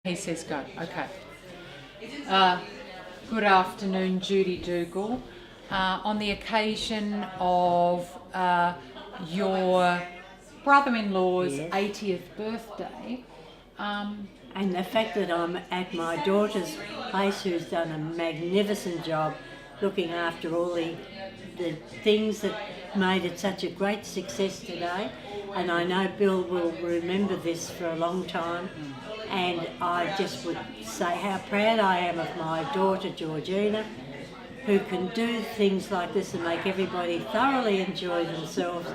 He says go. Okay. Good afternoon, Judy Dougal. On the occasion of your brother-in-law's 80th birthday, and the fact that I'm at my daughter's place, who's done a magnificent job looking after all the things that made it such a great success today, and I know Bill will remember this for a long time. And I just would say how proud I am of my daughter Georgina, who can do things like this and make everybody thoroughly enjoy themselves.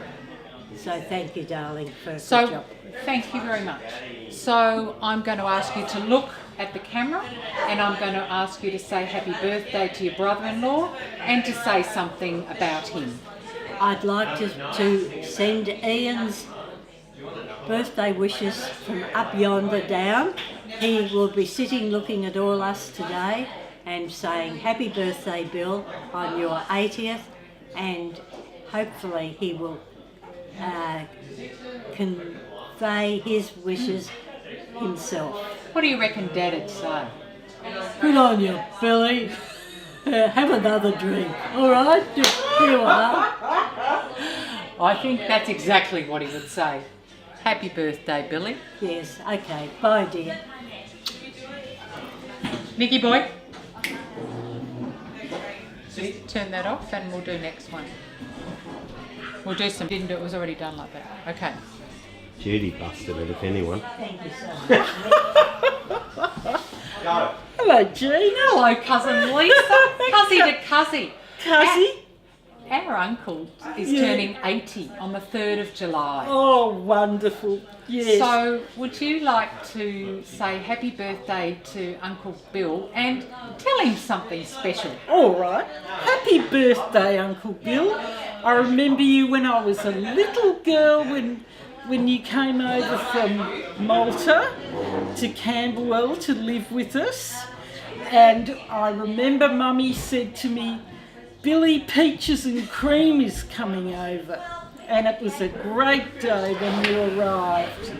So thank you, darling, for the job. Thank you very much. So I'm going to ask you to look at the camera, and I'm going to ask you to say happy birthday to your brother-in-law and to say something about him. I'd like to send Ian's birthday wishes from up yonder down. He will be sitting looking at all us today and saying happy birthday, Bill, on your 80th, and hopefully he will convey his wishes himself. What do you reckon Dad'd say? Good on you, Billy. Have another drink, all right? Here you are. I think that's exactly what he would say. Happy birthday, Billy. Yes, okay. Bye, dear. Nicky boy. Just turn that off and we'll do next one. We'll do some, didn't do it, was already done like that. Okay. Judy busted it, if anyone. Thank you so much. Hello, Jean. Hello, cousin Lisa. Cuzzy to Cuzzy. Cuzzy? Our uncle is turning 80 on the 3rd of July. Oh, wonderful. Yes. So, would you like to say happy birthday to Uncle Bill and tell him something special? All right. Happy birthday, Uncle Bill. I remember you when I was a little girl when you came over from Malta to Camberwell to live with us. And I remember Mummy said to me, Billy Peaches and Cream is coming over. And it was a great day when you arrived.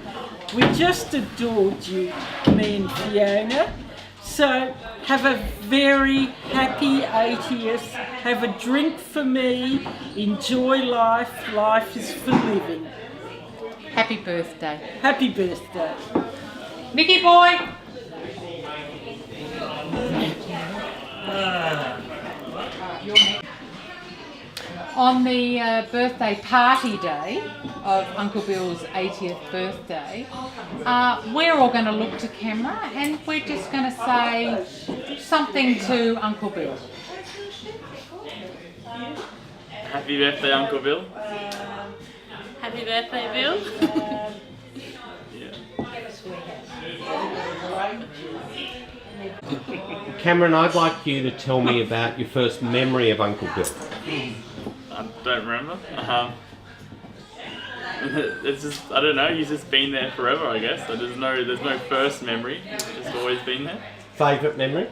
We just adored you, me and Fiona. So have a very happy 80th. Have a drink for me. Enjoy life. Life is for living. Happy birthday. Happy birthday. Mickey boy. On the birthday party day of Uncle Bill's 80th birthday, we're all going to look to camera and we're just going to say something to Uncle Bill. Happy birthday, Uncle Bill. Happy birthday, Bill. Cameron, I'd like you to tell me about your first memory of Uncle Bill. I don't remember. It's just, I don't know, he's just been there forever, I guess. So there's no first memory. He's just always been there. Favourite memory?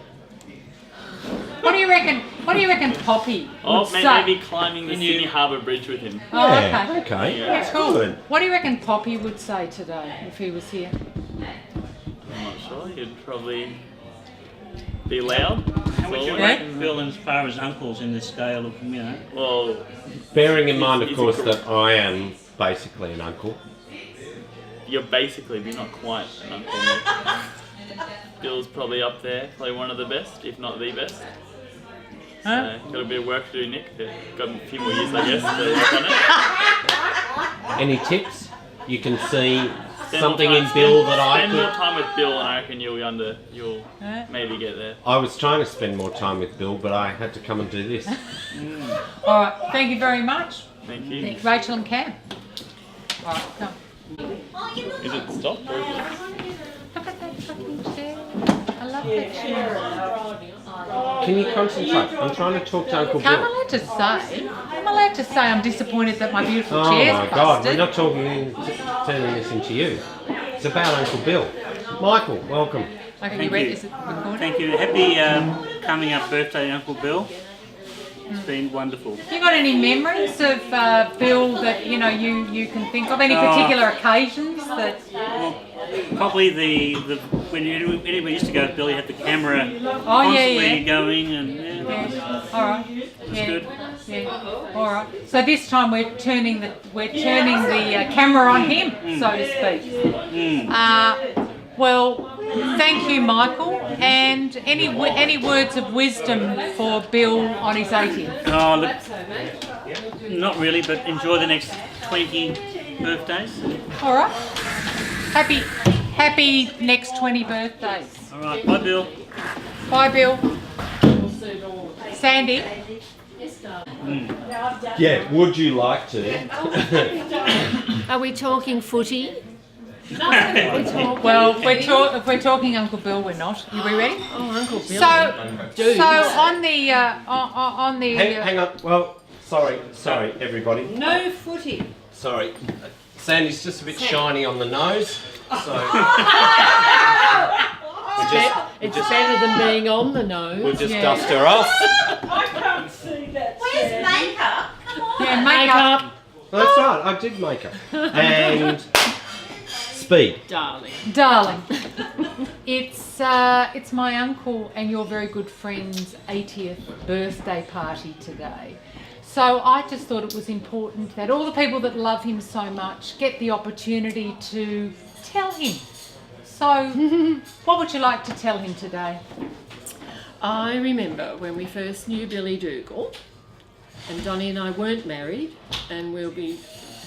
What do you reckon? What do you reckon, Poppy? Maybe climbing the Sydney Harbour Bridge with him. Oh, Yeah, okay. okay. Yeah, cool. Good. What do you reckon Poppy would say today if he was here? I'm not sure. He'd probably be loud. How would you Yeah. rate Bill as far as uncles in the scale of, you know? Well, Bearing in mind, of He's course, a- that I am basically an uncle. you're basically, but you're not quite an uncle. Nick. Bill's probably up there, probably one of the best, if not the best. Huh? So, got a bit of work to do, Nick. Got a few more years, I guess, to work on it. Any tips? You can see Spend something more in time- Bill that I Spend more could... time with Bill, and I reckon you'll Huh? maybe get there. I was trying to spend more time with Bill, but I had to come and do this. All right. Thank you very much, Thank you. Rachel and Cam. All right, come. Is it stopped or is it? Look at that fucking chair. I love that chair. Can you concentrate? I'm trying to talk to Uncle I'm Bill. allowed to say. I'm allowed to say I'm disappointed that my beautiful Oh chair's my God, we're busted. not turning this into you. It's about Uncle Bill. Michael, welcome. Okay, Thank you ready? you. Is it recording? Thank you. Happy coming up birthday, Uncle Bill. It's been wonderful. You got any memories of Bill that you can think of? Any Oh. particular occasions that? Well, Probably the when anybody used to go, Billy had the camera Oh, constantly yeah. going, and Yeah. All right. Yeah. good. Yeah. All right. So this time we're turning the camera on him, so to speak. Well, thank you, Michael. And any words of wisdom for Bill on his 80th? Oh, look, not really, but enjoy the next 20 birthdays. All right. Happy next 20 birthdays. All right, bye, Bill. Bye, Bill. Sandy. Yeah, would you like to? Are we talking footy? Well, if we're talking Uncle Bill, we're not. Are we ready? Oh, Uncle Bill. So on the Hang on. Well, sorry, everybody. No footy. Sorry. Sandy's just a bit shiny on the nose, so It's better than being on the nose. we'll just dust her off. I can't see that. Where's makeup? Come on. yeah, makeup. Well, that's right, I did make her. And speed. Darling, it's my uncle and your very good friend's 80th birthday party today. So I just thought it was important that all the people that love him so much get the opportunity to tell him. So what would you like to tell him today? I remember when we first knew Billy Dougal, and Donnie and I weren't married, and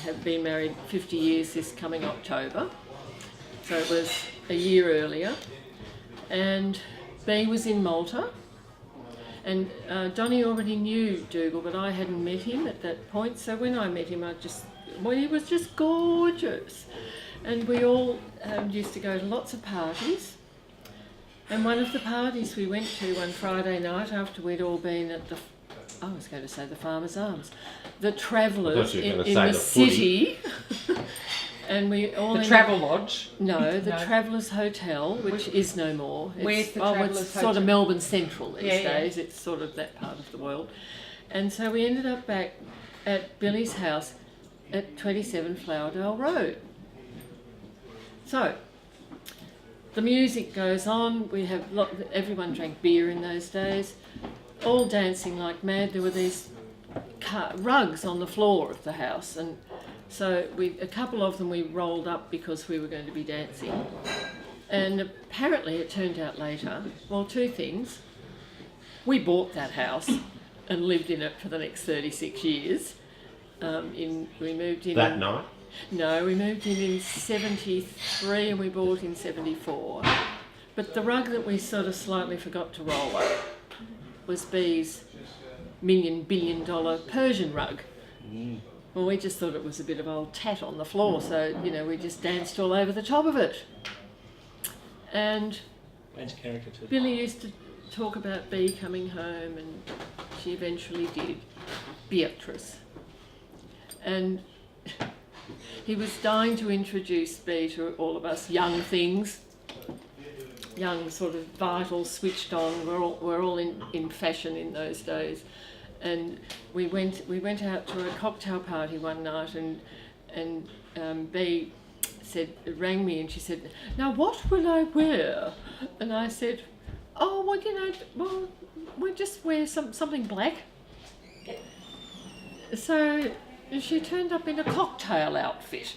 have been married 50 years this coming October. So it was a year earlier, and B was in Malta, and Donnie already knew Dougal, but I hadn't met him at that point. So when I met him, he was just gorgeous, and we all used to go to lots of parties. And one of the parties we went to one Friday night after we'd all been at the Farmer's Arms, the Travellers in the city. And we all Travel Lodge. No, the Travellers Hotel, which is no more. Where's the Travellers it's Hotel? sort of Melbourne Central these Yeah. days. It's sort of that part of the world. And so we ended up back at Billy's house at 27 Flowerdale Road. So the music goes on. We have everyone drank beer in those days, all dancing like mad. There were these rugs on the floor of the house, and so a couple of them we rolled up because we were going to be dancing. And apparently it turned out later, well, two things. We bought that house and lived in it for the next 36 years. We moved in... That night? No, we moved in 73 and we bought in 74. But the rug that we sort of slightly forgot to roll up was B's $1 billion Persian rug. Well, we just thought it was a bit of old tat on the floor, so, we just danced all over the top of it. And Billy used to talk about B coming home, and she eventually did, Beatrice. And he was dying to introduce B to all of us young things, young sort of vital, switched on. We're all in fashion in those days. And we went out to a cocktail party one night, and B rang me and she said, "Now what will I wear?" And I said, "Oh, well, we'll just wear something black." So she turned up in a cocktail outfit,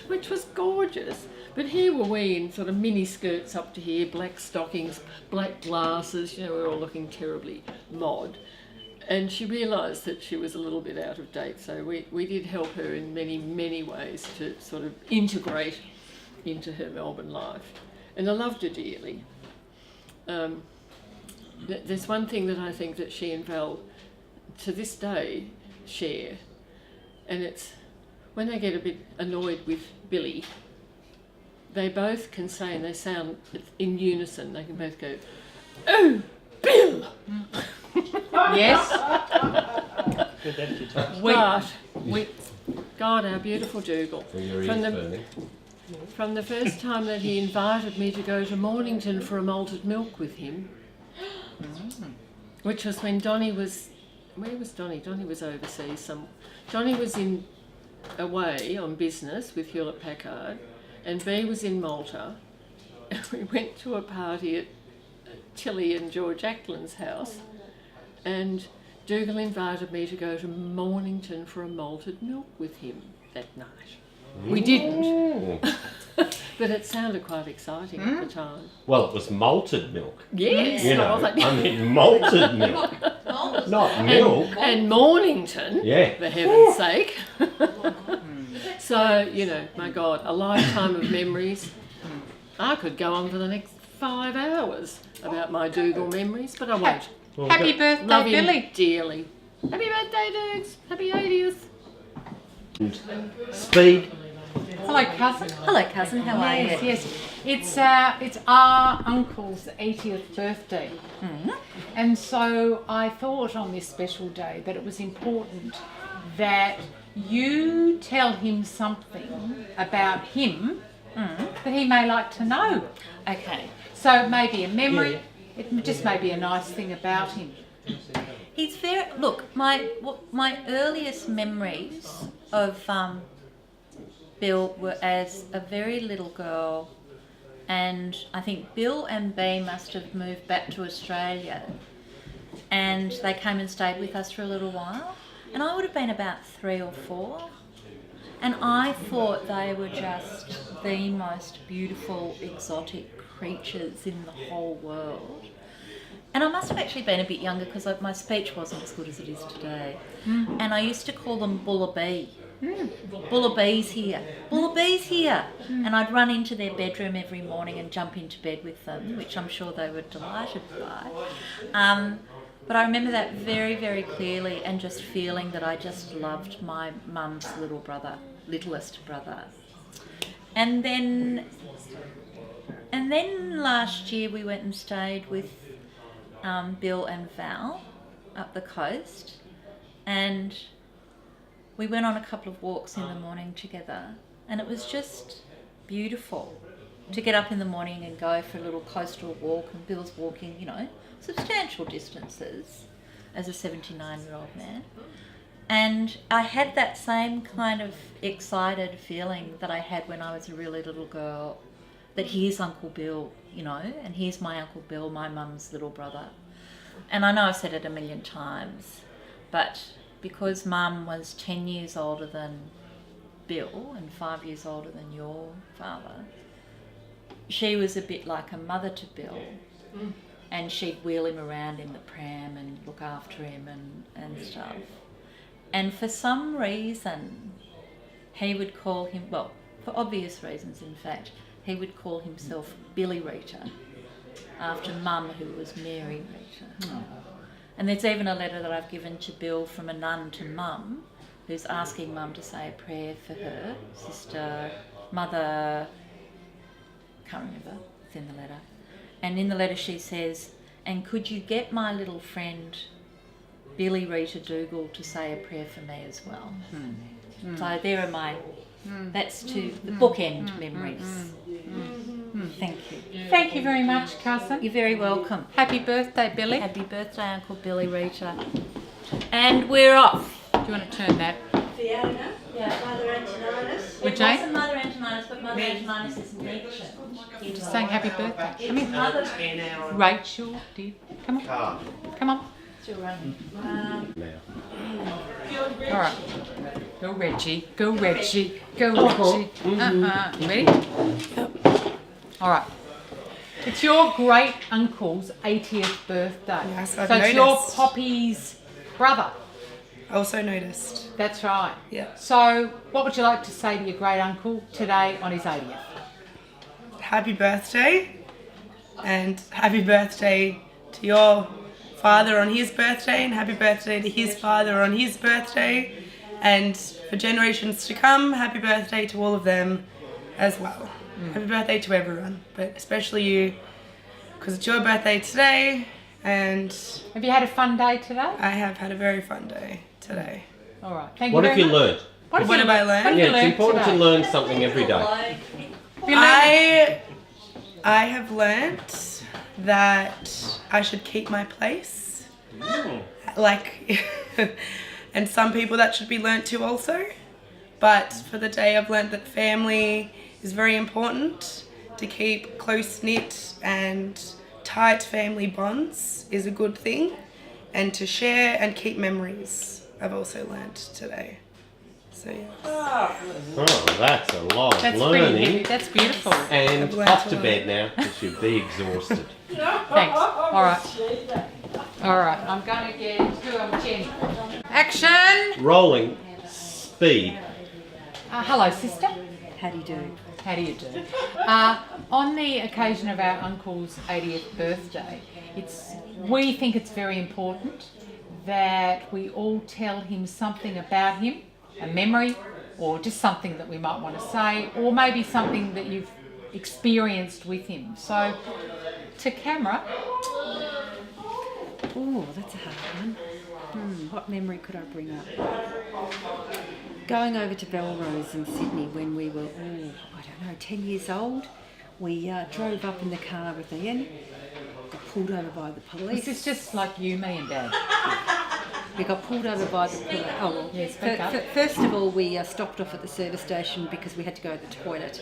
which was gorgeous. But here were we in sort of mini skirts up to here, black stockings, black glasses. We were all looking terribly mod. And she realised that she was a little bit out of date, so we did help her in many, many ways to sort of integrate into her Melbourne life. And I loved her dearly. There's one thing that I think that she and Val, to this day, share, and it's when they get a bit annoyed with Billy, they both can say, and they sound in unison, they can both go, "Oh, Bill!" Yes. God, our beautiful Dougal. From the first time that he invited me to go to Mornington for a malted milk with him, which was when Donnie was... Where was Donnie? Donnie was overseas. Donnie was away on business with Hewlett Packard, and B was in Malta, and we went to a party at Tilly and George Ackland's house, and Dougal invited me to go to Mornington for a malted milk with him that night. We didn't, but it sounded quite exciting at the time. Well, it was malted milk. Yes, You know, I I mean malted milk, not milk. and Mornington, Yeah. for heaven's sake. So, you know, my God, a lifetime of memories. I could go on for the next 5 hours about my Dougal memories, but I won't. Happy birthday, Love him Billy. dearly. Happy birthday, dudes. Happy 80th. Speed. Hello, cousin. Hello, cousin. How are Yes, you? yes. It's our uncle's 80th birthday. And so I thought on this special day that it was important that you tell him something about him that he may like to know. Okay. So maybe a memory, it just may be a nice thing about him. He's very. Look, my earliest memories of Bill were as a very little girl, and I think Bill and B must have moved back to Australia, and they came and stayed with us for a little while, and I would have been about 3 or 4, and I thought they were just the most beautiful exotic creatures in the whole world. And I must have actually been a bit younger because my speech wasn't as good as it is today. And I used to call them Bullabee. Bullabee's here. Bullabee's here. And I'd run into their bedroom every morning and jump into bed with them, which I'm sure they were delighted by. But I remember that very, very clearly, and just feeling that I just loved my mum's littlest brother. And then last year we went and stayed with Bill and Val up the coast, and we went on a couple of walks in the morning together, and it was just beautiful to get up in the morning and go for a little coastal walk, and Bill's walking, you know, substantial distances as a 79-year-old man. And I had that same kind of excited feeling that I had when I was a really little girl, that here's Uncle Bill, you know, and here's my Uncle Bill, my mum's little brother. And I know I've said it a million times, but because Mum was 10 years older than Bill and 5 years older than your father, she was a bit like a mother to Bill. And she'd wheel him around in the pram and look after him and stuff. And for some reason, he would call him, well, for obvious reasons in fact, he would call himself Billy Rita, after Mum, who was Mary Rita. And there's even a letter that I've given to Bill from a nun to Mum, who's asking Mum to say a prayer for her sister, mother, can't remember, it's in the letter. And in the letter she says, and could you get my little friend Billy Rita Dougal to say a prayer for me as well? So there are my, that's to the bookend memories. Thank you. Thank you very much, cousin. You're very welcome. Happy birthday, Billy. Happy birthday, Uncle Billy Rita. And we're off. Do you want to turn that? Fiona, Mother Antoninus. With It Jane? wasn't Mother Antoninus, but Mother Antoninus is mentioned. Just saying happy birthday. Come It's in. Mother. Rachel did. Come on. Come on. All right. Go Reggie. Go Reggie. Go Reggie. You ready? All right. It's your great uncle's 80th birthday. Yes, I've so it's your noticed. Poppy's brother. Also noticed. That's right. Yeah. So, what would you like to say to your great uncle today on his 80th? Happy birthday. And happy birthday to your father on his birthday, and happy birthday to his father on his birthday. And for generations to come, happy birthday to all of them as well. Happy birthday to everyone, but especially you, because it's your birthday today, and Have you had a fun day today? I have had a very fun day today. All right. Thank What you have very you much. learned? What What have I learned? What have Yeah, you it's learned important today? to learn something every day. You learned- I have learnt that I should keep my place. Like, and some people that should be learnt to also. But for the day, I've learned that family is very important. To keep close-knit and tight family bonds is a good thing. And to share and keep memories, I've also learned today. So, yes. Oh, that's a lot of That's learning. That's beautiful. And I've learnt off a to lot. bed now because you'll be exhausted. Thanks. All right, I'm going to get to Jen. Action! Rolling speed. Hello, sister. How do you do? How do you do? On the occasion of our uncle's 80th birthday, we think it's very important that we all tell him something about him, a memory, or just something that we might want to say, or maybe something that you've experienced with him. So, to camera. Oh, that's a hard one. What memory could I bring up? Going over to Belrose in Sydney when we were, I don't know, 10 years old. We drove up in the car with Ian, got pulled over by the police. This is just like you, me and Dad. We got pulled over by the police. Oh, well, Yes, speak up. first of all, we stopped off at the service station because we had to go to the toilet.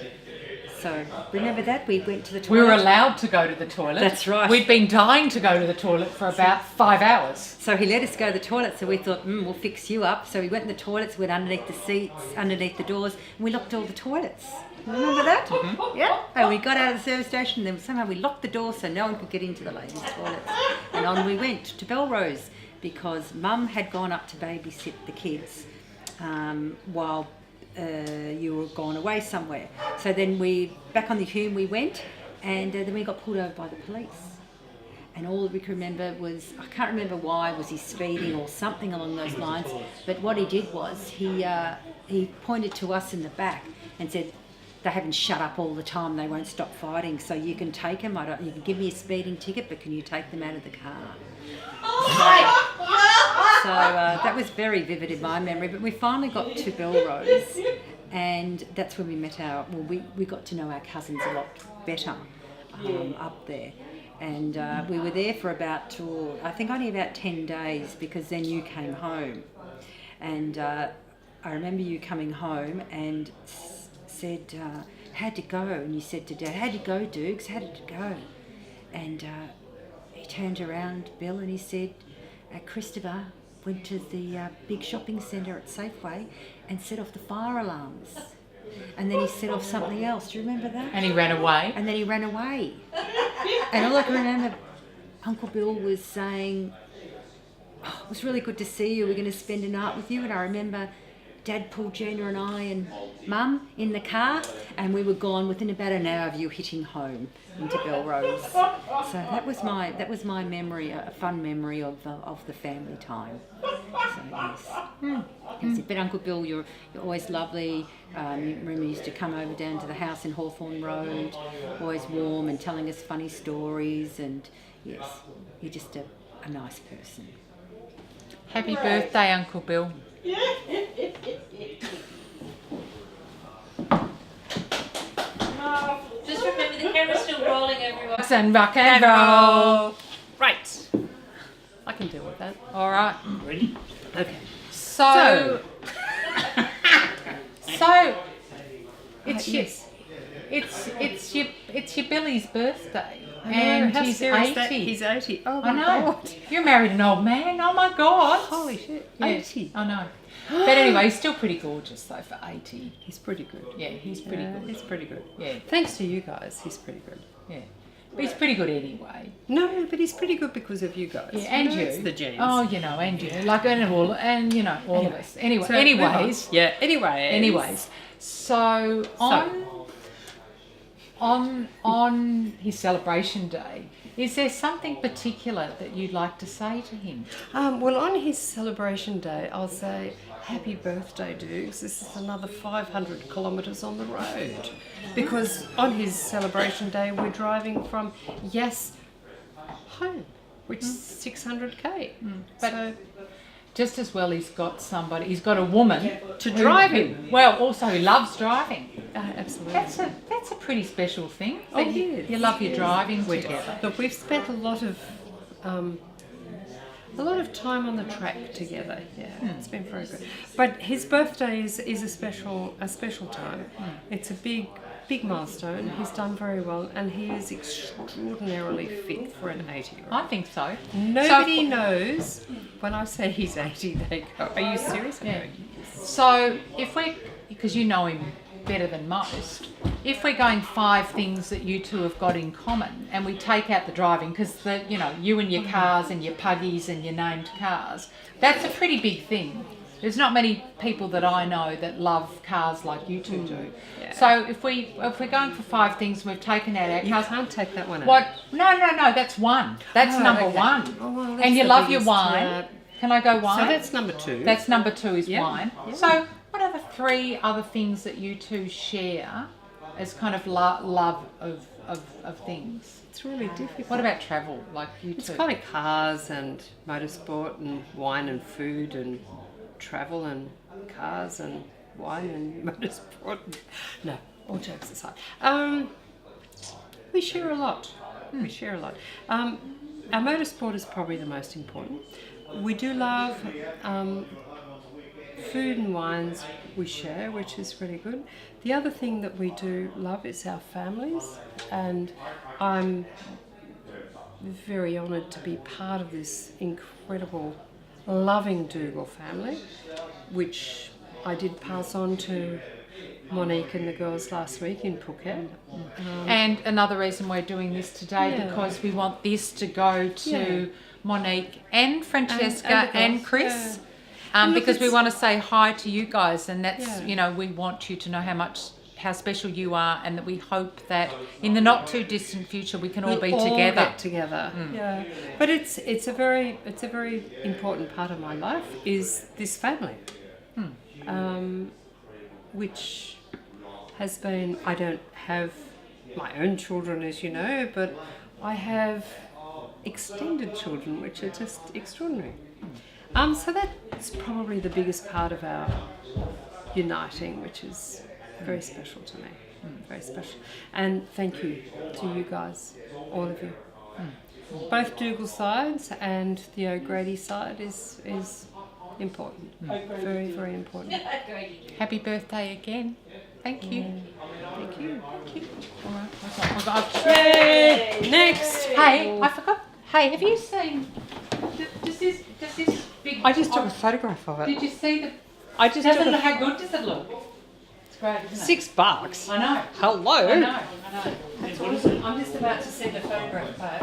So, remember that? We went to the toilet. We were allowed to go to the toilet. That's right. We'd been dying to go to the toilet for about 5 hours. So he let us go to the toilet, so we thought, we'll fix you up. So we went in the toilets, went underneath the seats, underneath the doors, and we locked all the toilets. Remember that? Mm-hmm. Yeah. And we got out of the service station, and then somehow we locked the door so no one could get into the ladies' toilets. And on we went to Belrose because Mum had gone up to babysit the kids while you were gone away somewhere. So then back on the Hume we went, and then we got pulled over by the police. And all we could remember was, I can't remember why, was he speeding or something along those lines, but what he did was he pointed to us in the back and said, they haven't shut up all the time, they won't stop fighting, so you can take them, you can give me a speeding ticket, but can you take them out of the car? So that was very vivid in my memory, but we finally got to Belrose, and that's when we met we got to know our cousins a lot better up there. And we were there for about, I think only about 10 days, because then you came home. And I remember you coming home and said, how'd it go? And you said to Dad, how'd it go, Dukes? How did it go? And he turned around, Bill, and he said, Christopher went to the big shopping centre at Safeway and set off the fire alarms. And then he set off something else. Do you remember that? And he ran away. And then he ran away. And all I can remember, Uncle Bill was saying, it was really good to see you. We're going to spend a night with you. And I remember Dad pulled Gina and I and Mum in the car, and we were gone within about an hour of you hitting home into Belrose. So that was my memory, a fun memory of the family time. So yes. But Uncle Bill, you're always lovely. You remember you used to come over down to the house in Hawthorne Road, always warm and telling us funny stories, and yes, you're just a nice person. Happy birthday, Uncle Bill. Just remember the camera's still rolling, everyone. And rock and roll. Right. I can deal with that. All right. Ready? Okay. So it's yes. it's your Billy's birthday, And and how he's serious that? 80. He's 80. Oh I my know. God. You married an old man. Oh my God. Holy shit. Yeah, 80. I know. But anyway, he's still pretty gorgeous though for 80. He's pretty good. Yeah, he's pretty good. He's pretty good. Yeah, Thanks to you guys, he's pretty good. yeah. But he's pretty good anyway. No, but he's pretty good because of you guys. Yeah, and you. It's the genes. Oh, and you. Like, all of us. Anyway, So, anyways. Yeah, Anyways. So on his celebration day, is there something particular that you'd like to say to him? Well, on his celebration day, I'll say, happy birthday, Dukes. This is another 500 kilometres on the road. Because on his celebration day, we're driving from Yass home, which is 600k. But So, just as well, he's got a woman to drive him. Well, also he loves driving. Absolutely. That's a pretty special thing. Oh, that yes. you love your driving together. Look, we've spent a lot of A lot of time on the track together. Yeah, it's been very good. But his birthday is a special time. It's a big milestone. He's done very well, and he is extraordinarily fit for an 80-year-old. I think so. Nobody knows when I say he's 80. They go, "Are you serious?" Yeah. So if because you know him better than most, if we're going 5 things that you two have got in common, and we take out the driving, because you and your cars and your puggies and your named cars, that's a pretty big thing. There's not many people that I know that love cars like you two do. Yeah. So if we're going for 5 things, and we've taken out our You cars. can't take that one out. What? No. That's one. That's Oh, number okay. one. Oh, well, that's and you the love your biggest, wine. Can I go wine? So that's number 2. That's number 2 is Yeah. wine. Yeah. So what are the 3 other things that you two share as kind of love of things? It's really difficult. What about travel, like you It's two? kind of cars and motorsport and wine and food and travel and cars and wine and motorsport. No, all jokes aside. We share a lot. We share a lot. Our motorsport is probably the most important. We do love food and wines we share, which is really good. The other thing that we do love is our families, and I'm very honoured to be part of this incredible, loving Dougal family, which I did pass on to Monique and the girls last week in Phuket. And another reason we're doing this today, Yeah. because we want this to go to Yeah. Monique and Francesca And the and girls, Chris. yeah. And look, Because we it's- want to say hi to you guys, and that's, Yeah. we want you to know how special you are, and that we hope that in the not too distant future we can all be together. Get together. Yeah, but it's a very important part of my life is this family, which has been. I don't have my own children, as you know, but I have extended children, which are just extraordinary. So that's probably the biggest part of our uniting, which is very special to me. Very special. And thank you to you guys, all of you. Both Dougal sides and the O'Grady side is important. Very, very important. Happy birthday again. Thank you. Thank you. All right. Yay! Next! Hey, I forgot. Hey, have you seen? Does this big? I just took a photograph of it. Did you see the? I just Doesn't took it, how good does it look? It's great, isn't it? $6. I know. Hello. I know. I'm just about to send a photograph back.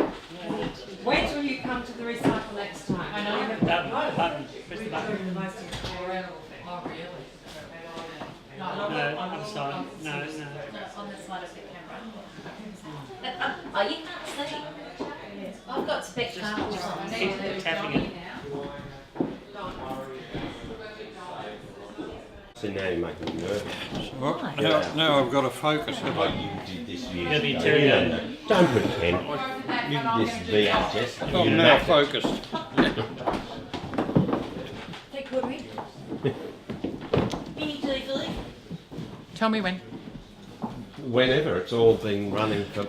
Wait till you come to the recycle next time. I know. Button. Press the button. The most incredible thing. Oh, really? No, I'm sorry. No. On the side of the camera. Oh, you can't see. I've got spectacles on. Keep tapping it. So now you're making me nervous. What? Now I've got to focus. Have Oh, I? you did this years Gotta be ago. Terry You Ann. don't know. Don't pretend. You did this VHS. I'm You now know. focused. Take good read. Mini TV. Tell me when. Whenever. It's all been running for...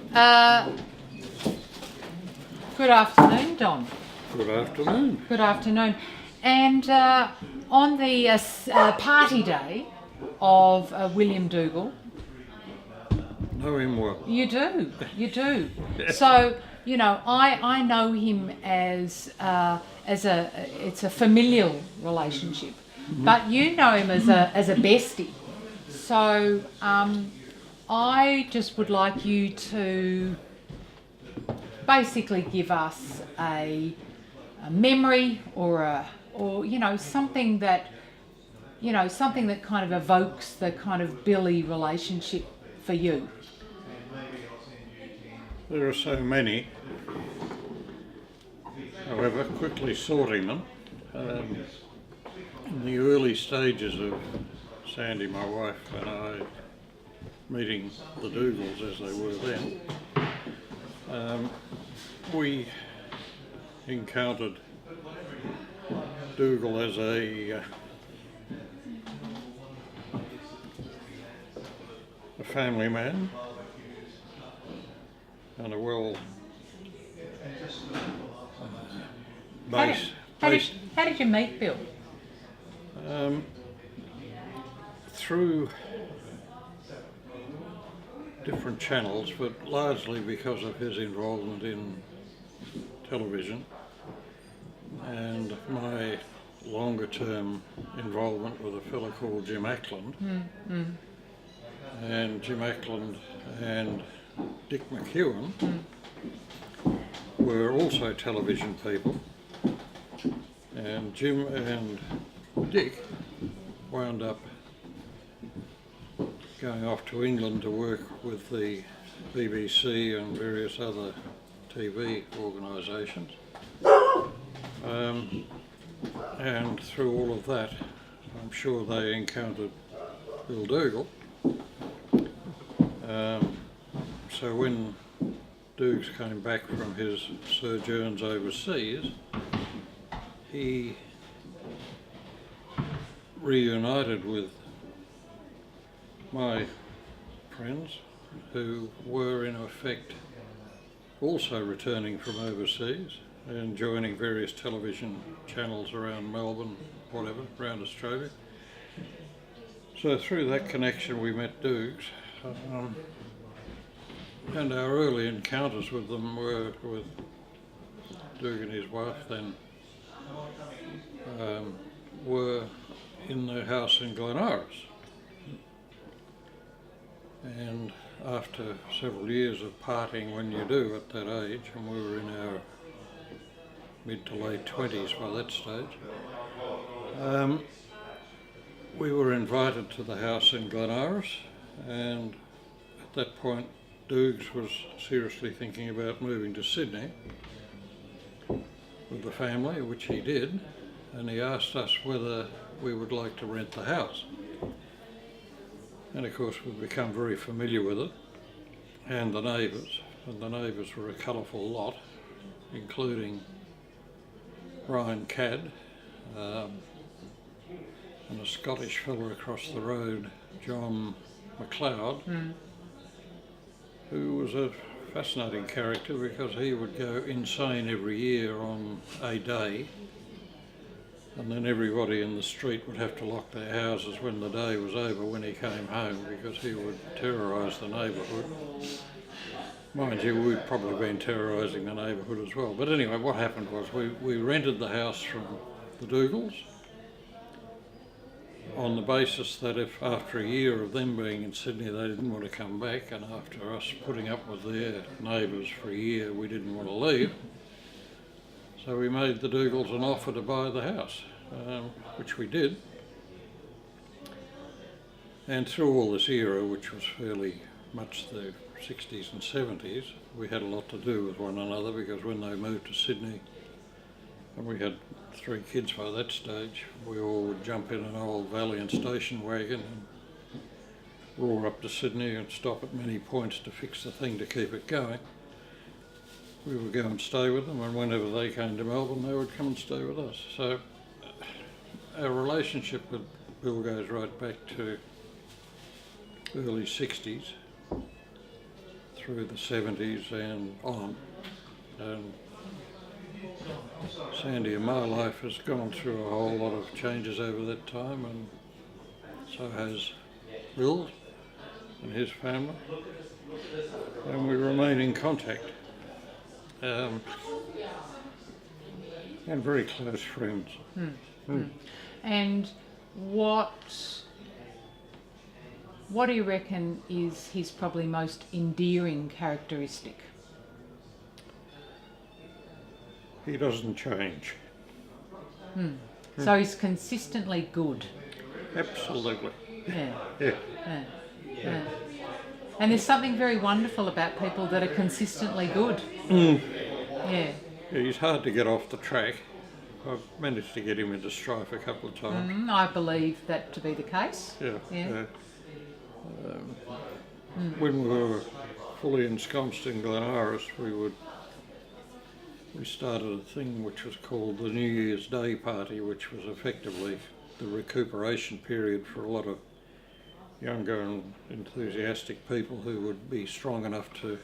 Good afternoon, Don. Good afternoon. Good afternoon. And on the party day of William Dougal, Know him well. you do. So, I know him as it's a familial relationship, but you know him as a bestie. So, I just would like you to basically give us a memory or something that kind of evokes the kind of Billy relationship for you. There are so many. However, quickly sorting them. In the early stages of Sandy, my wife, and I meeting the Dougals as they were then, we encountered Dougal as a family man and a well How did you meet Bill? Through different channels, but largely because of his involvement in television and my longer term involvement with a fellow called Jim Ackland. And Jim Ackland and Dick McEwen were also television people, and Jim and Dick wound up going off to England to work with the BBC and various other TV organisations. And through all of that, I'm sure they encountered Bill Dougal. So when Dukes came back from his sojourns overseas, he reunited with my friends who were in effect also returning from overseas and joining various television channels around Melbourne, whatever, around Australia. So through that connection we met Dukes, and our early encounters with them were with Duke and his wife then were in their house in Glen Iris. And after several years of partying, when you do at that age, and we were in our mid to late 20s by that stage, we were invited to the house in Glen Iris, and at that point Dukes was seriously thinking about moving to Sydney with the family, which he did, and he asked us whether we would like to rent the house. And of course we've become very familiar with it, and the neighbours were a colourful lot, including Ryan Cadd, and a Scottish fellow across the road, John McLeod, who was a fascinating character because he would go insane every year on a day, and then everybody in the street would have to lock their houses when the day was over when he came home, because he would terrorise the neighbourhood. Mind you, we'd probably been terrorising the neighbourhood as well. But anyway, what happened was we rented the house from the Dougals on the basis that if after a year of them being in Sydney they didn't want to come back, and after us putting up with their neighbours for a year we didn't want to leave, so we made the Dougals an offer to buy the house, which we did. And through all this era, which was fairly much the 60s and 70s, we had a lot to do with one another, because when they moved to Sydney, and we had 3 kids by that stage, we all would jump in an old Valiant station wagon and roar up to Sydney and stop at many points to fix the thing to keep it going. We would go and stay with them, and whenever they came to Melbourne they would come and stay with us. So our relationship with Bill goes right back to early 60s through the 70s and on. And Sandy and my life has gone through a whole lot of changes over that time, and so has Bill and his family, and we remain in contact, and very close friends. And what do you reckon is his probably most endearing characteristic? He doesn't change. So he's consistently good. Absolutely. Yeah. And there's something very wonderful about people that are consistently good. Yeah. He's hard to get off the track. I've managed to get him into strife a couple of times. I believe that to be the case. When we were fully ensconced in Glen Iris, we started a thing which was called the New Year's Day party, which was effectively the recuperation period for a lot of younger and enthusiastic people who would be strong enough to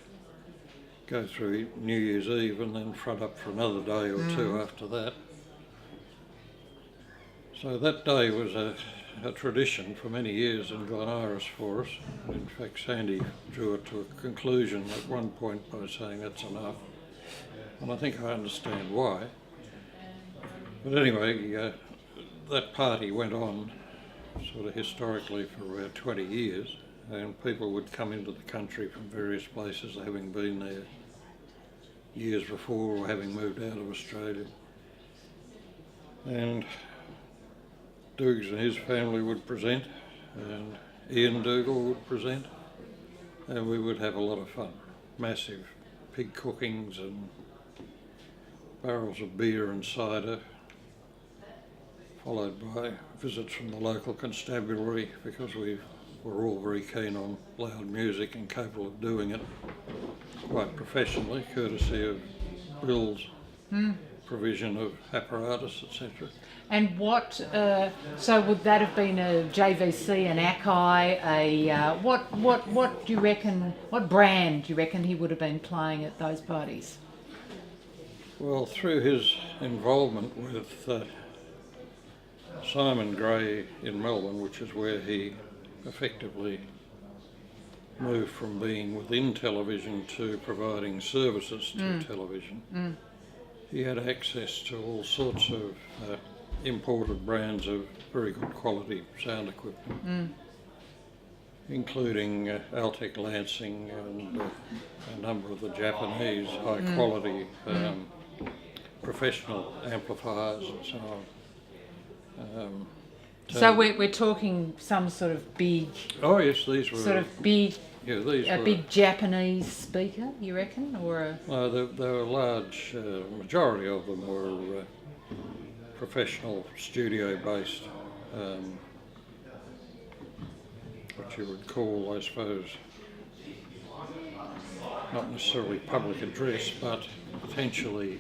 go through New Year's Eve and then front up for another day or two after that. So that day was a tradition for many years in Glen Iris for us. In fact, Sandy drew it to a conclusion at one point by saying that's enough. And I think I understand why. But anyway, that party went on sort of historically for about 20 years, and people would come into the country from various places, having been there years before or having moved out of Australia. And Dukes and his family would present, and Ian Dougal would present, and we would have a lot of fun. Massive pig cookings and barrels of beer and cider, followed by visits from the local constabulary, because we were all very keen on loud music and capable of doing it quite professionally, courtesy of Bill's provision of apparatus, etc. And what, so would that have been a JVC, an Akai, what do you reckon, what brand do you reckon he would have been playing at those parties? Well, through his involvement with Simon Gray in Melbourne, which is where he effectively moved from being within television to providing services to television, he had access to all sorts of imported brands of very good quality sound equipment, including Altec Lansing and a number of the Japanese high quality professional amplifiers and so on. So we're talking some sort of big, oh yes, these were sort of big, yeah, these a were, big Japanese speaker, you reckon, or a... No, they were large. Majority of them were professional studio-based, what you would call, I suppose, not necessarily public address, but potentially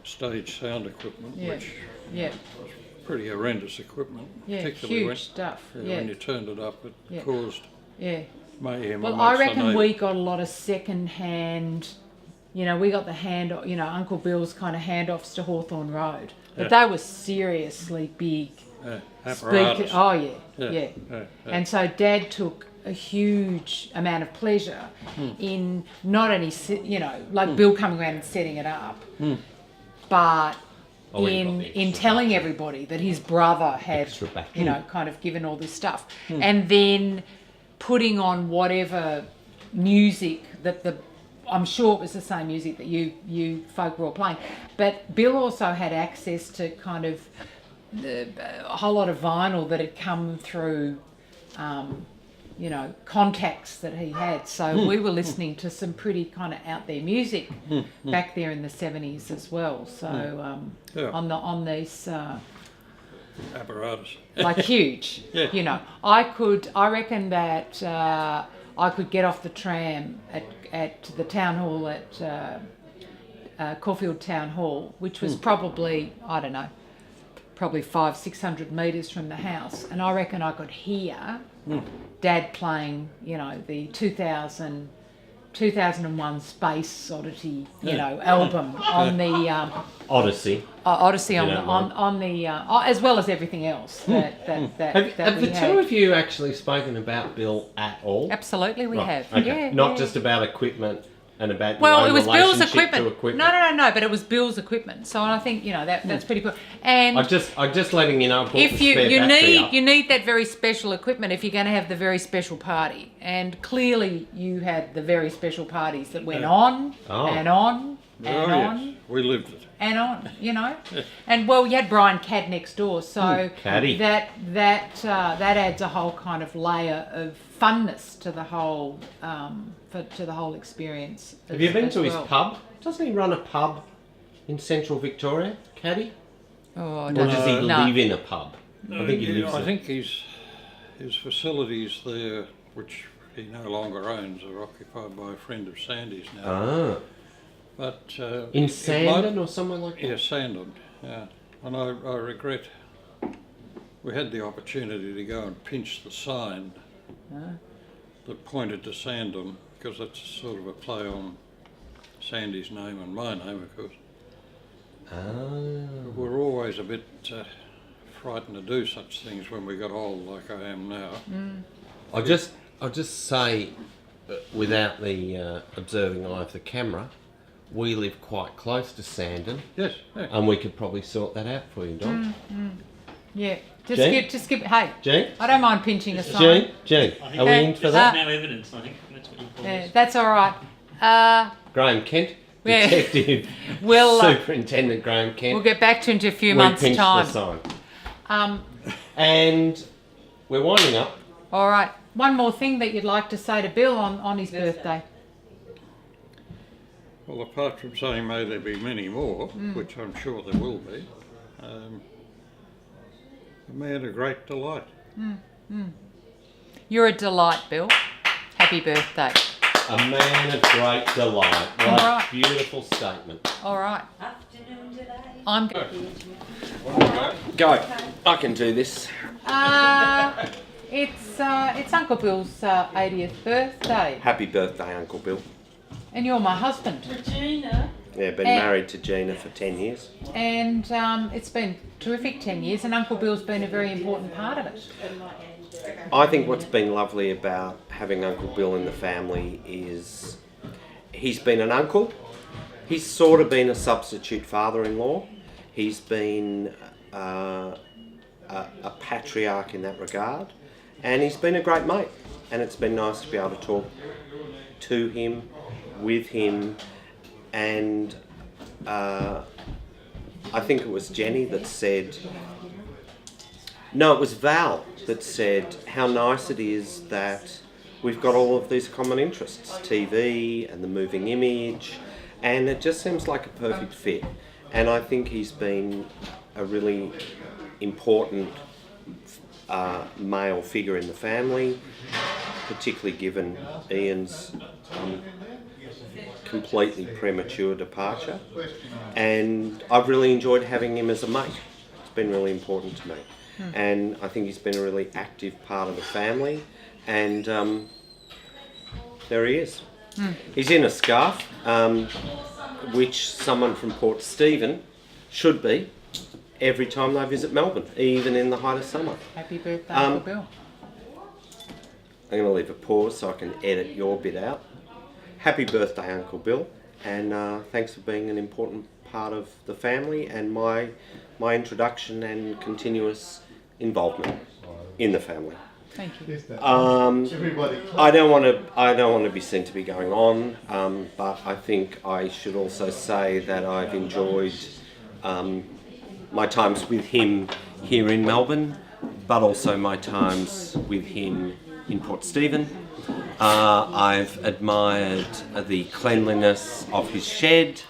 stage sound equipment, which was pretty horrendous equipment, particularly huge when, stuff. when you turned it up, it caused mayhem. Well, I reckon we got a lot of second-hand. You know, we got the Uncle Bill's kind of handoffs to Hawthorne Road, but they were seriously big speakers. Oh yeah. And so Dad took a huge amount of pleasure in not only Bill coming around and setting it up, but in telling everybody that his brother had kind of given all this stuff, and then putting on whatever music that I'm sure it was the same music that you folk were all playing, but Bill also had access to kind of a whole lot of vinyl that had come through, contacts that he had. So we were listening to some pretty kind of out there music back there in the 70s as well. So on these apparatus, like huge, I reckon that I could get off the tram at the town hall at Caulfield Town Hall, which was probably, I don't know, probably 500-600 metres from the house, and I reckon I could hear Dad playing, the 2001 Space Oddity, album on the Odyssey. Odyssey on the as well as everything else that have the two of you actually spoken about Bill at all? Absolutely, we have. Okay. Yeah, Not just about equipment and about it was Bill's relationship equipment. to equipment. No, but it was Bill's equipment. So I think that's pretty cool. And I'm just letting you know. I bought if the you spare battery up. you need that very special equipment if you're going to have the very special party, and clearly you had the very special parties that went on and on and on. Yes. We lived it. And on, and you had Brian Cadd next door, so that adds a whole kind of layer of funness to the whole experience. Have you been to his pub? Doesn't he run a pub in central Victoria, Caddy? Oh, or does he live in a pub? I think he lives. I think his facilities there, which he no longer owns, are occupied by a friend of Sandy's now. Ah. But in Sandon or somewhere like that? Yeah, Sandon. Yeah, and I regret we had the opportunity to go and pinch the sign that pointed to Sandon, because that's sort of a play on Sandy's name and my name, of course. Ah. We're always a bit frightened to do such things when we got old, like I am now. I'll just say, without the observing eye of the camera, we live quite close to Sandon. Yes. Yeah. And we could probably sort that out for you, Don. Yeah. Jean? Just give. Hey, Jean? I don't mind pinching a sign. Jean, I are we in for that? There's no evidence, I think. That's what you call Yeah, this. that's all right. Graham Kent, Yeah. Detective We'll, Superintendent Graham Kent. We'll get back to you in a few We months' pinched time. the sign. And we're winding up. All right. One more thing that you'd like to say to Bill on his birthday. Well, apart from saying may there be many more, which I'm sure there will be, a man of great delight. You're a delight, Bill. Happy birthday. A man of great delight. What All a right. beautiful statement. All right. I'm good. Go. I can do this. It's Uncle Bill's 80th birthday, Happy birthday, Uncle Bill. and you're my husband. Regina. Yeah, been married to Gina for 10 years. And it's been terrific 10 years, and Uncle Bill's been a very important part of it. I think what's been lovely about having Uncle Bill in the family is he's been an uncle. He's sort of been a substitute father-in-law. He's been a patriarch in that regard. And he's been a great mate. And it's been nice to be able to talk to him, with him. And I think it was Jenny that said, no, it was Val that said how nice it is that we've got all of these common interests, TV and the moving image, and it just seems like a perfect fit. And I think he's been a really important male figure in the family, particularly given Ian's completely premature departure. And I've really enjoyed having him as a mate. It's been really important to me. And I think he's been a really active part of the family. And there he is. He's in a scarf, which someone from Port Stephen should be every time they visit Melbourne, even in the height of summer. Happy birthday, Uncle Bill. I'm going to leave a pause so I can edit your bit out. Happy birthday, Uncle Bill, and thanks for being an important part of the family and my introduction and continuous involvement in the family. Thank you. I don't want to be seen to be going on, but I think I should also say that I've enjoyed my times with him here in Melbourne, but also my times with him in Port Stephen. I've admired the cleanliness of his shed,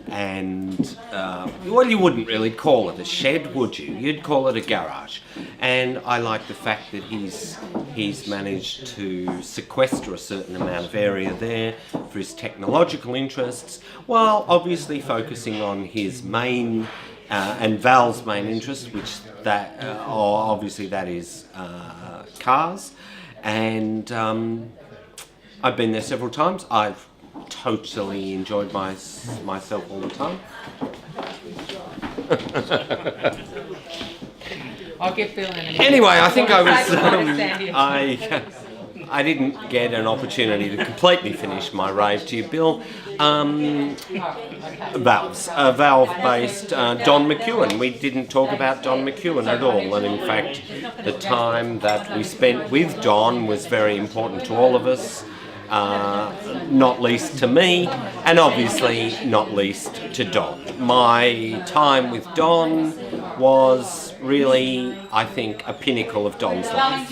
and well, you wouldn't really call it a shed, would you? You'd call it a garage. And I like the fact that he's managed to sequester a certain amount of area there for his technological interests, while obviously focusing on his main and Val's main interest, which obviously that is cars. And I've been there several times. I've totally enjoyed myself all the time. I'll get Bill in a minute. Anyway, I think I was. Stand here. I didn't get an opportunity to completely finish my rave to you, Bill. Valves, a valve-based Don McEwen. We didn't talk about Don McEwen at all, and in fact, the time that we spent with Don was very important to all of us. Not least to me, and obviously not least to Don. My time with Don was really, I think, a pinnacle of Don's life.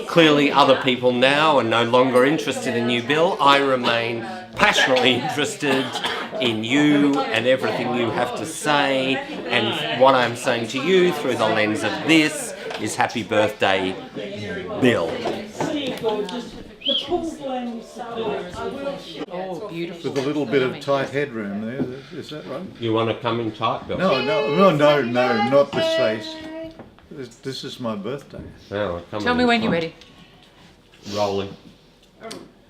Clearly other people now are no longer interested in you, Bill. I remain passionately interested in you and everything you have to say, and what I'm saying to you through the lens of this is happy birthday, Bill. Oh, beautiful. With a little bit of tight headroom there, is that right? You want to come in tight, Bill? No, not this place. This is my birthday. Oh, Tell me when you're ready. Rolling.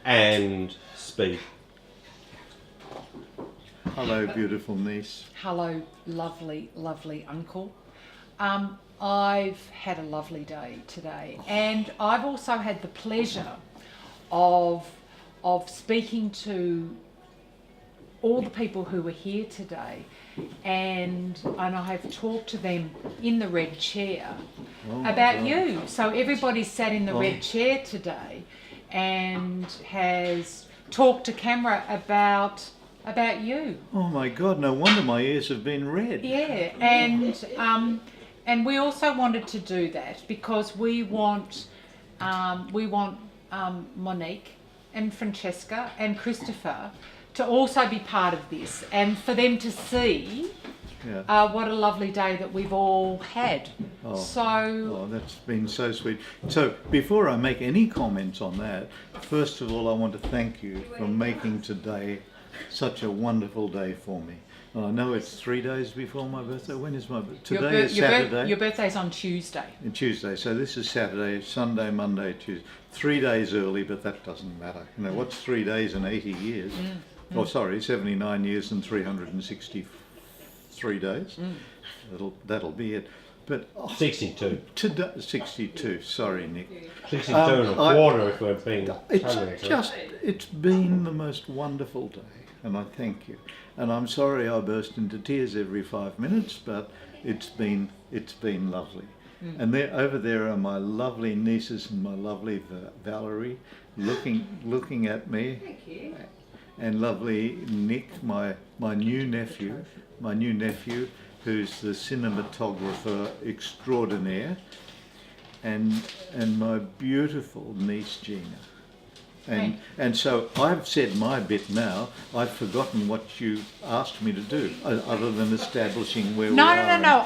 And speed. Hello, beautiful niece. Hello, lovely, lovely uncle. I've had a lovely day today, and I've also had the pleasure of speaking to all the people who were here today, and I have talked to them in the red chair about you. So everybody sat in the red chair today and has talked to camera about you. Oh my God! No wonder my ears have been red. Yeah, and we also wanted to do that because we want Monique and Francesca and Christopher to also be part of this, and for them to see what a lovely day that we've all had. Oh, that's been so sweet. So before I make any comments on that, first of all, I want to thank you for making today such a wonderful day for me. I know it's 3 days before my birthday. When is my birthday? Today is Saturday. Your birthday's on Tuesday. Tuesday. So this is Saturday, Sunday, Monday, Tuesday. 3 days early, but that doesn't matter. You know, what's 3 days in 80 years? Oh, sorry, 79 years and 363 days. That'll be it. But 62. Today, 62. Sorry, Nick. 62 and a quarter if we're being. It's been the most wonderful day, and I thank you. And I'm sorry I burst into tears every 5 minutes, but it's been lovely. And over there are my lovely nieces and my lovely Valerie, looking at me. Thank you. And lovely Nick, my new nephew, who's the cinematographer extraordinaire, and my beautiful niece Gina. And so I've said my bit now. I've forgotten what you asked me to do, other than establishing where we are. No.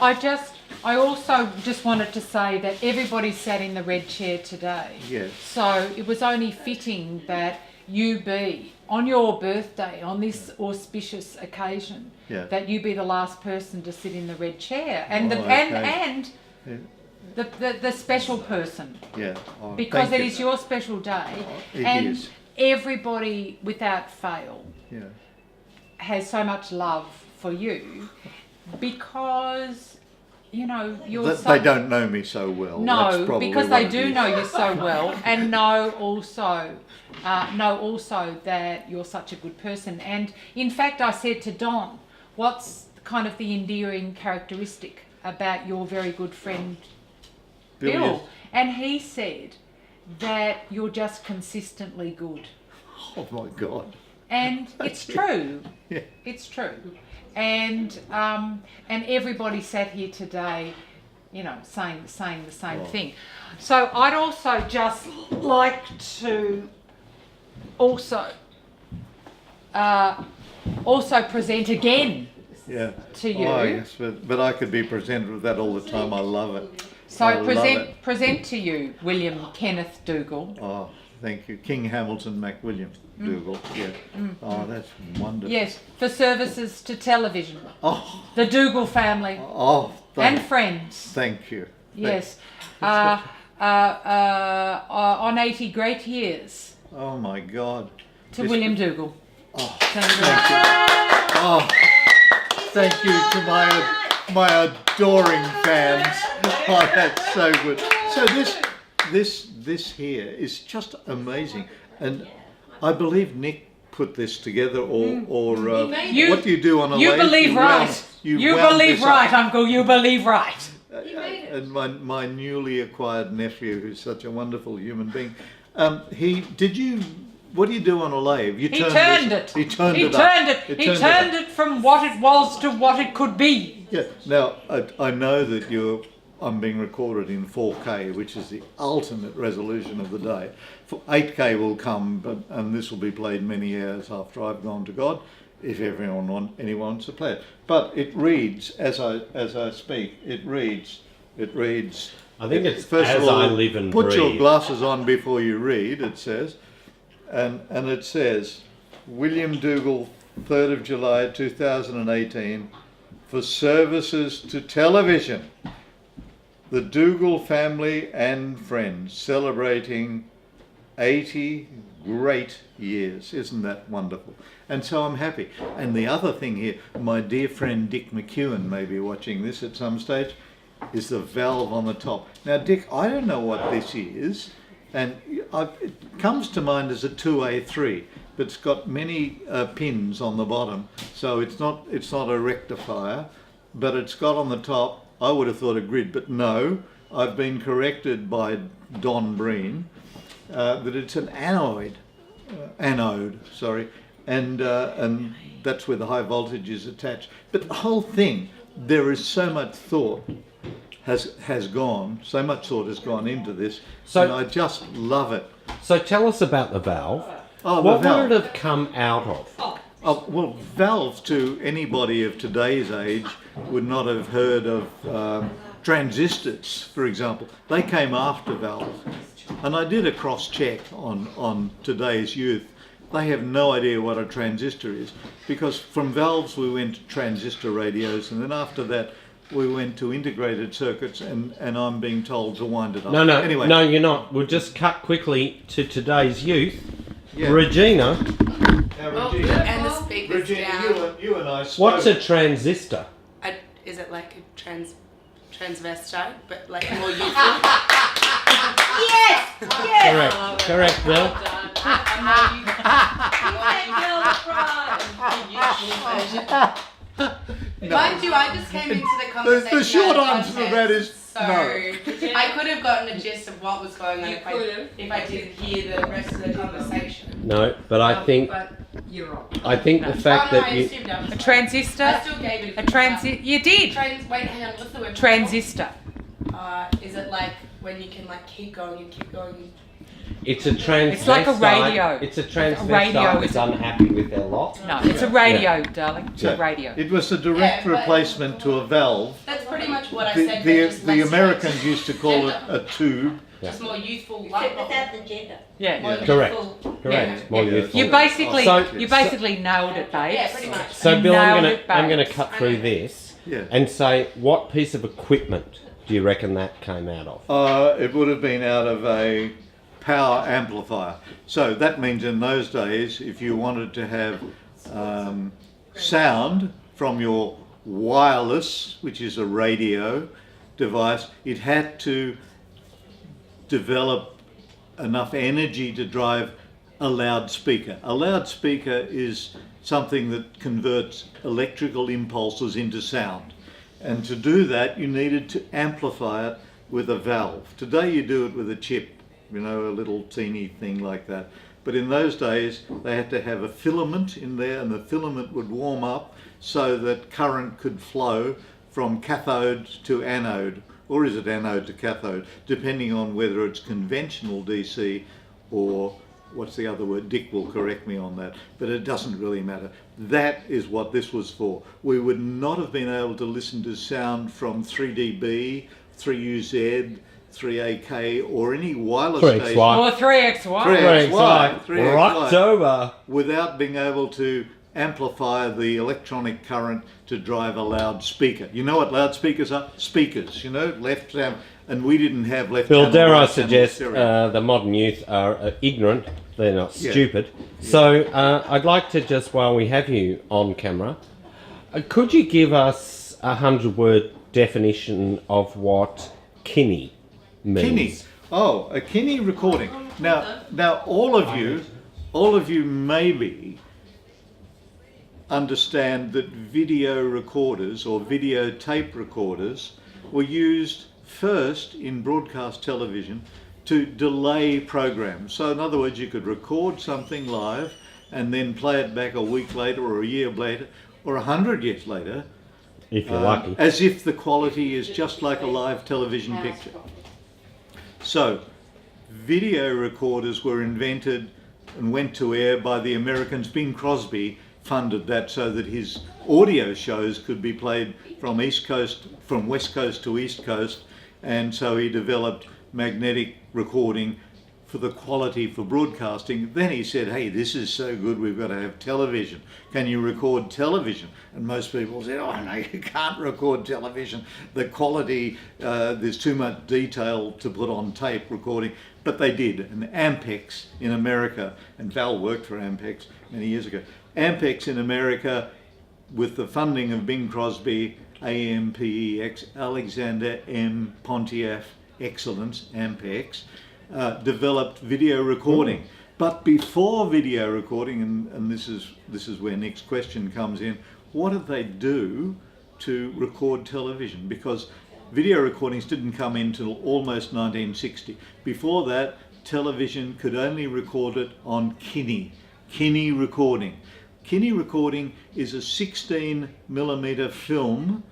I also just wanted to say that everybody sat in the red chair today. Yes. So it was only fitting that you be, on your birthday, on this auspicious occasion, that you be the last person to sit in the red chair, and the special person. Yeah. Oh, because it is your special day, and everybody without fail has so much love for you, because you know you're. They don't know me so well. No, because they do know you so well, and know also that you're such a good person. And in fact, I said to Don, "What's kind of the endearing characteristic about your very good friend Bill?" And he said that you're just consistently good. Oh my God. And it's true. Yeah. It's true. And everybody sat here today, you know, saying the same thing. So I'd also just like to also present again to you. Oh yes, but I could be presented with that all the time. I love it. So present to you William Kenneth Dougal. Oh, thank you. King Hamilton MacWilliam Dougal. Yeah. Oh, that's wonderful. Yes, for services to television. Oh. The Dougal family. Oh, and friends. Thank you. Yes. On 80 great years. Oh my God. To William Dougal. Oh, thank you. Oh, thank you to my adoring fans. Oh, that's so good. So this here is just amazing, and I believe Nick put this together, or what do you do on a You lathe? believe right. You believe right, Uncle. You believe right. And my newly acquired nephew, who's such a wonderful human being, what do you do on a lathe? He turned it. He turned it. He turned it from what it was to what it could be. Yeah. Now I know that I'm being recorded in 4K, which is the ultimate resolution of the day. 8K will come, and this will be played many years after I've gone to God, if anyone wants to play it. But it reads as I speak. It reads. I think it's first as of all, I live and put your breathe. glasses on before you read. It says, and it says, William Dougal, 3rd of July 2018, for services to television. The Dougal family and friends celebrating 80 great years. Isn't that wonderful? And so I'm happy. And the other thing here, my dear friend Dick McEwen may be watching this at some stage, is the valve on the top. Now, Dick, I don't know what this is, and it comes to mind as a 2A3, but it's got many pins on the bottom, so it's not a rectifier, but it's got on the top, I would have thought a grid, but no, I've been corrected by Don Breen that it's an anode, and that's where the high voltage is attached. But the whole thing, there is so much thought has gone into this, and I just love it. So tell us about the valve. Oh, what would it have come out of? Well, valves, to anybody of today's age, would not have heard of transistors, for example. They came after valves. And I did a cross-check on today's youth. They have no idea what a transistor is, because from valves we went to transistor radios, and then after that we went to integrated circuits, and I'm being told to wind it up. No, anyway. No, you're not. We'll just cut quickly to today's youth. Yeah. Regina. Now, Regina, And the speakers down. you and I spoke. What's a transistor? Is it like a transvestite, but like more youthful? Yes! Yes! Correct, Bill. Mind you, I just came into the conversation. The short out of answer to context, that is so no. I could have gotten a gist of what was going on if I didn't hear the rest of the conversation. No, but I think You're wrong. I think the fact that you A transistor. I still gave it A transit. You did. Wait, hang on. What's the word? Transistor. Is it like when you can like keep going and keep going? it's a transvestite. It's like a radio. It's a Like a transvestite radio that's unhappy with their lot. No, it's a radio, darling. It's a radio. It was a direct Yeah, but- replacement to a valve. That's pretty much what I said. but just The less Americans words. used to call it a tube. Just more youthful light bulb. Without the gender. Yeah. More Correct. youthful- Correct. Yeah. More Yeah. youthful. You basically, So- you basically nailed it, babes. Yeah, pretty much. So You Bill, I'm nailed gonna it, cut babes. through this Yeah. and say, what piece of equipment do you reckon that came out of? It would have been out of a power amplifier. So that means in those days, if you wanted to have sound from your wireless, which is a radio device, it had to develop enough energy to drive a loudspeaker. A loudspeaker is something that converts electrical impulses into sound. And to do that, you needed to amplify it with a valve. Today you do it with a chip, you know, a little teeny thing like that. But in those days, they had to have a filament in there, and the filament would warm up so that current could flow from cathode to anode, or is it anode to cathode, depending on whether it's conventional DC or what's the other word? Dick will correct me on that, but it doesn't really matter. That is what this was for. We would not have been able to listen to sound from 3dB, 3UZ, 3AK, or any wireless 3XY. station. Or 3XY. 3XY. October. Without being able to amplify the electronic current to drive a loudspeaker. You know what loudspeakers are? Speakers, you know, left channel. And we didn't have left Bill, channel. dare I right channel suggest stereo. the modern youth are ignorant, they're not Yeah. stupid. So I'd like to just, while we have you on camera, could you give us a 100-word definition of what Kinney means? Kinney. Oh, a Kinney recording. Now all of you maybe understand that video recorders or videotape recorders were used first in broadcast television to delay programs. So in other words, you could record something live and then play it back a week later or a year later or 100 years later, if you're lucky, as if the quality is just like a live television picture. So video recorders were invented and went to air by the Americans. Bing Crosby funded that so that his audio shows could be played from West Coast to East Coast, and so he developed magnetic recording for the quality for broadcasting. Then he said, hey, this is so good, we've got to have television. Can you record television? And most people said, oh no, you can't record television. The quality, there's too much detail to put on tape recording. But they did. And Ampex in America, and Val worked for Ampex many years ago. Ampex in America, with the funding of Bing Crosby, AMPEX, Alexander M. Pontiac Excellence, Ampex, developed video recording. But before video recording, and this is where Nick's question comes in, what did they do to record television? Because video recordings didn't come in until almost 1960. Before that, television could only record it on Kinney recording. Kinney recording is a 16mm film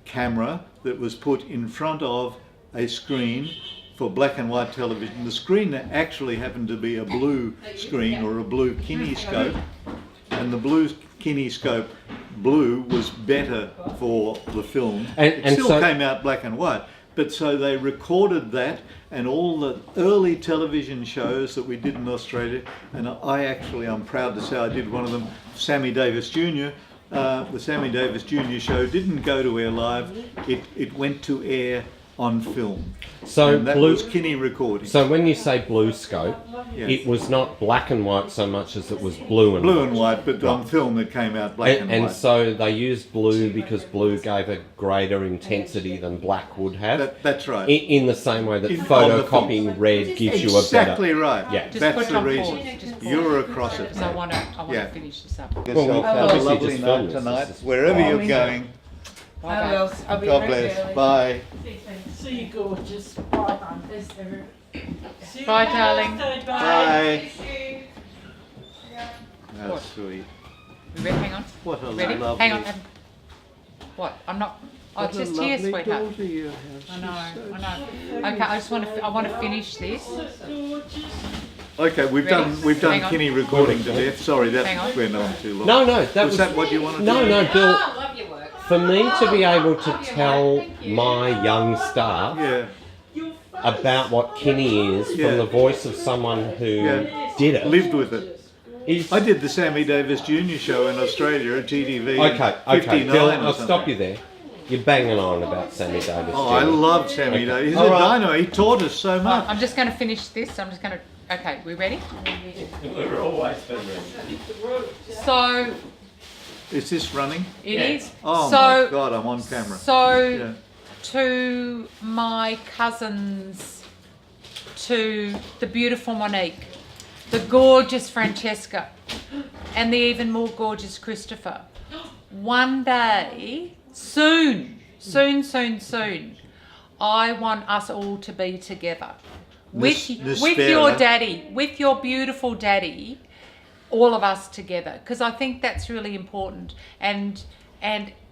camera that was put in front of a screen for black and white television. The screen actually happened to be a blue screen or a blue kinescope, and the blue kinescope blue was better for the film. It still came out black and white, but so they recorded that, and all the early television shows that we did in Australia, and I'm proud to say I did one of them, Sammy Davis Jr. The Sammy Davis Jr. show didn't go to air live, it went to air on film. So and that was Kinney recording. So when you say blue scope, yes. It was not black and white so much as it was blue and white. Blue and white, but on film it came out black and white. And so they used blue because blue gave a greater intensity than black would have. That's right. In the same way that photocopying red gives you a better... Exactly right. Yeah. That's the reason. You're across it. Because I want to finish this up. Well, have a lovely night tonight, wherever you're going. Bye. God bless. Bye. See you, gorgeous. Bye, hon. Bye, darling. Bye. That's sweet. Hang on. What a Ready? lovely... Hang on. What? I'm not... Oh, it's just here, sweetheart. You have. I know. Okay, I want to finish this. Okay, we've done Kinney recording to death. Sorry, that went on too long. No, that was that what you wanted to do? No, Bill. For me to be able to tell my young staff about what Kinney is from the voice of someone who did it, lived with it. I did the Sammy Davis Jr. show in Australia at GTV. Okay, Bill, I'll stop you there. You're banging on about Sammy Davis. Oh, I love Sammy Davis. He's a dino. He taught us so much. I'm just going to finish this. I'm just going to... Okay, we ready? We're always been ready. So... Is this running? It is. Oh so, my God, I'm on camera. So, to my cousins, to the beautiful Monique, the gorgeous Francesca, and the even more gorgeous Christopher, one day, soon, I want us all to be together with your daddy, with your beautiful daddy, all of us together, because I think that's really important. And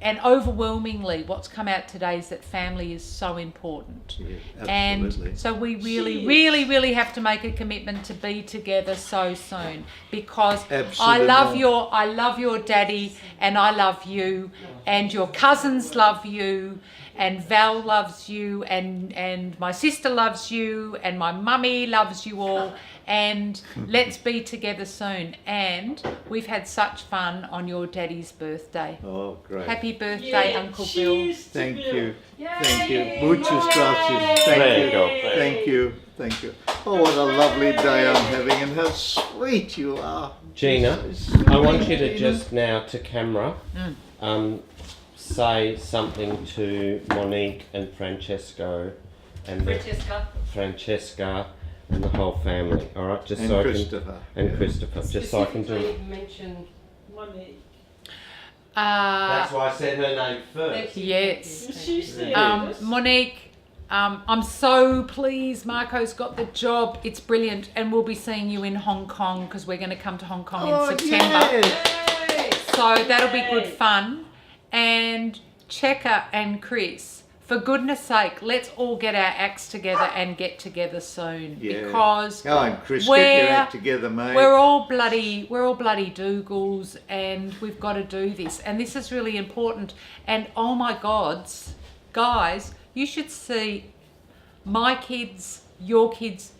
overwhelmingly, what's come out today is that family is so important. Yeah, and so we really have to make a commitment to be together so soon, because I love your daddy, and I love you, and your cousins love you, and Val loves you, and my sister loves you, and my mummy loves you all, and let's be together soon. And we've had such fun on your daddy's birthday. Oh, great. Happy birthday, Uncle Bill. Thank you. Thank you. Muchas gracias. Thank you. Oh, what a lovely day I'm having, and how sweet you are. Gina, I want you to just now to camera say something to Monique and Francesca and Francesca and the whole family. All right, just so Christopher. Just so I can do it. Mention Monique. That's why I said her name first. Yes. Monique, I'm so pleased Marco's got the job. It's brilliant, and we'll be seeing you in Hong Kong, because we're going to come to Hong Kong in September. Yes. So that'll be good fun. And Checker and Chris, for goodness sake, let's all get our acts together and get together soon. Yeah. Because and Chris, get your act together, mate. We're all bloody Dougals, and we've got to do this. And this is really important. And oh my gods, guys, you should see my kids, your kids.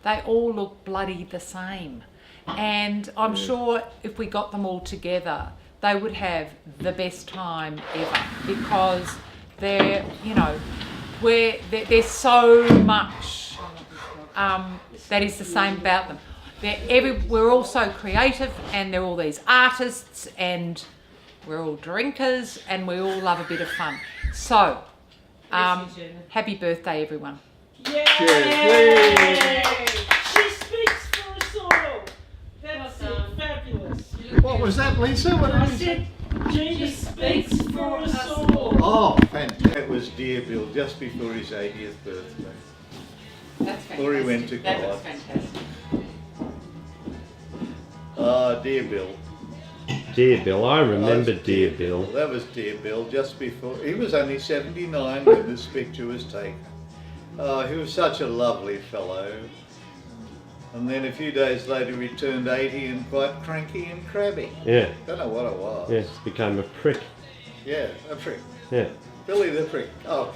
they all look bloody the same. And I'm sure if we got them all together, they would have the best time ever, because they're, you know, there's so much that is the same about them. We're all so creative, and they're all these artists, and we're all drinkers, and we all love a bit of fun. So, happy birthday, everyone. Yay! She speaks for us all. That's fabulous. What was that, Lisa? What I did you say? said, Gina speaks for us all. Oh, fantastic. That was Dear Bill, just before his 80th birthday. That's fantastic. Before he went to That was college. fantastic. Dear Bill. Dear Bill, I remember Dear Bill. That was Dear Bill, just before. He was only 79 when this picture was taken. He was such a lovely fellow. And then a few days later he turned 80 and quite cranky and crabby. Yeah. Don't know what it was. Yes, became a prick. Yeah, a prick. Yeah. Billy the prick. Oh,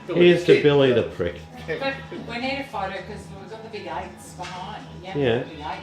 Billy Here's to Billy the prick. But we need a photo because we've got the big 8s behind. Yeah. The big 8s.